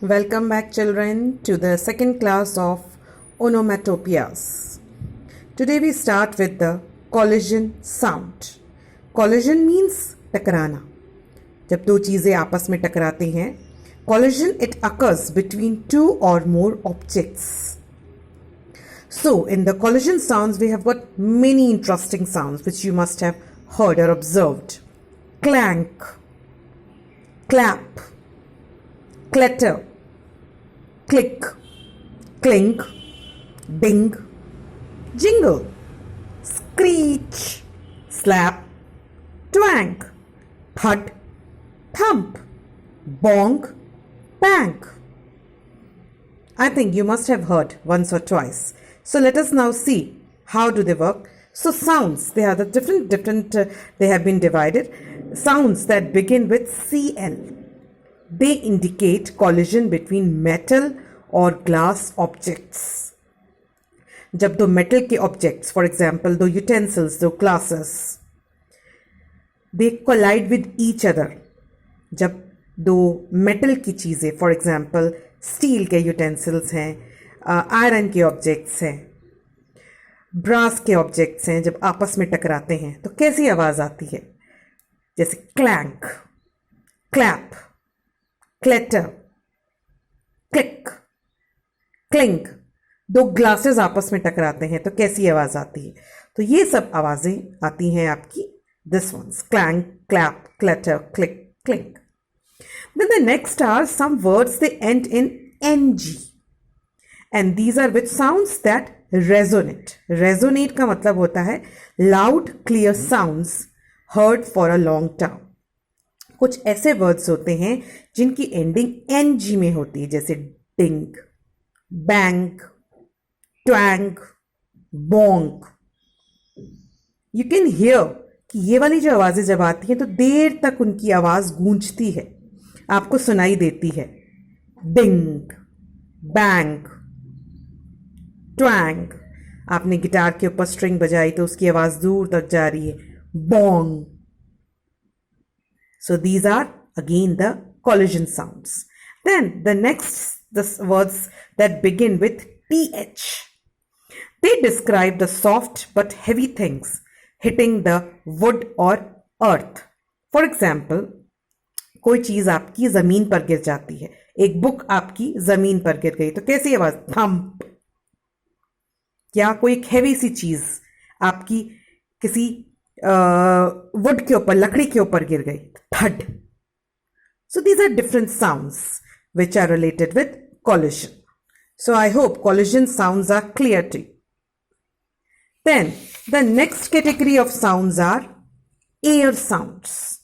Welcome back, children, to the second class of onomatopoeias. Today we start with the collision sound. Collision means टकराना. जब दो चीजें आपस में टकराती हैं, collision it occurs between two or more objects. So, in the collision sounds, we have got many interesting sounds which you must have heard or observed. Clank, clap, clatter, click, clink, ding, jingle, screech, slap, twang, thud, thump, bong, bang. I think you must have heard once or twice. So let us now see how do they work. So sounds, they are the different they have been divided. Sounds that begin with CL. They indicate collision between metal or glass objects. जब दो metal के objects, for example, दो utensils, दो glasses, they collide with each other. जब दो metal की चीज़ें, for example, steel के utensils हैं, iron के objects हैं, brass के objects हैं, जब आपस में टकराते हैं तो कैसी आवाज़ आती है? जैसे clank, clap, clatter, click, clink. दो ग्लासेस आपस में टकराते हैं तो कैसी आवाज आती है? तो ये सब आवाजें आती हैं आपकी this ones clank, clap, clatter, click, clink. Then the next are some words they end in ng, and these are which sounds that resonate. Resonate का मतलब होता है loud clear sounds heard for a long time. कुछ ऐसे words होते हैं जिनकी ending NG में होती है, जैसे ding, bang, twang, bong. You can hear कि ये वाली जो आवाजें जब आती हैं तो देर तक उनकी आवाज गूंजती है, आपको सुनाई देती है. डिंग, बैंग, ट्वैंग. आपने गिटार के ऊपर स्ट्रिंग बजाई तो उसकी आवाज दूर तक जा रही है. Bong. So these are again the collision sounds. Then the words that begin with th. They describe the soft but heavy things hitting the wood or earth. For example, कोई चीज आपकी जमीन पर गिर जाती है. एक बुक आपकी जमीन पर गिर गई तो कैसी आवाज? थंप. या कोई एक हैवी सी चीज आपकी किसी वुड के ऊपर, लकड़ी के ऊपर गिर गई, thud. So these are different sounds which are related with collision. So I hope collision sounds are clear to you. Then the next category of sounds are air sounds.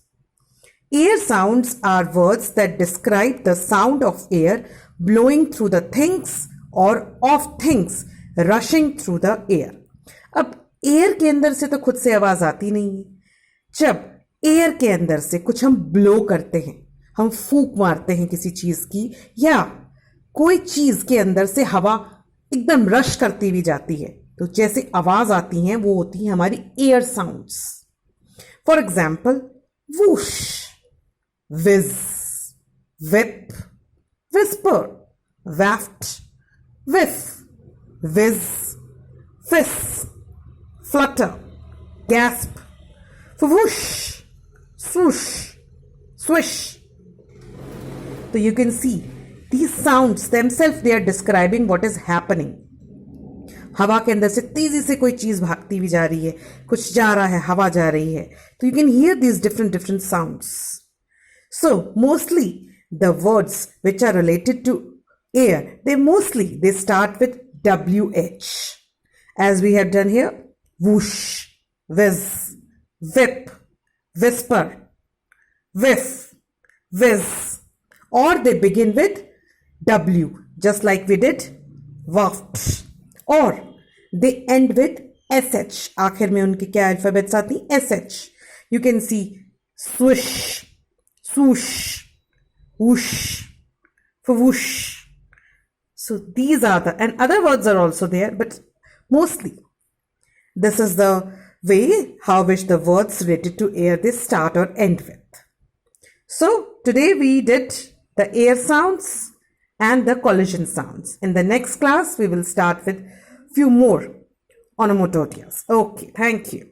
Air sounds are words that describe the sound of air blowing through the things or of things rushing through the air. अब air के अंदर से तो खुद से आवाज आती नहीं है. जब एयर के अंदर से कुछ हम ब्लो करते हैं, हम फूंक मारते हैं किसी चीज की, या कोई चीज के अंदर से हवा एकदम रश करती हुई जाती है, तो जैसे आवाज आती हैं वो होती है हमारी air sounds. For example, whoosh, whizz, whip, whisper, waft, whiff, whizz, fizz, flutter, gasp, whoosh, swoosh, swish. So you can see these sounds themselves, they are describing what is happening. हवा के अंदर से तेजी से कोई चीज भागती हुई जा रही है, कुछ जा रहा है, हवा जा रही है, तो you can hear these different sounds. So mostly the words which are related to air, they start with WH, as we have done here. Whoosh, whiz, whip, whisper, whiff, whiz. Or they begin with W, just like we did waft. Or they end with SH. आखिर में उनकी क्या alphabets आती? SH. You can see swish, swoosh, whoosh, whoosh. So these are and other words are also there, but mostly this is the way how which the words related to air they start or end with. So today we did the air sounds, and the collision sounds. In the next class, we will start with few more onomatopoeias. Okay, thank you.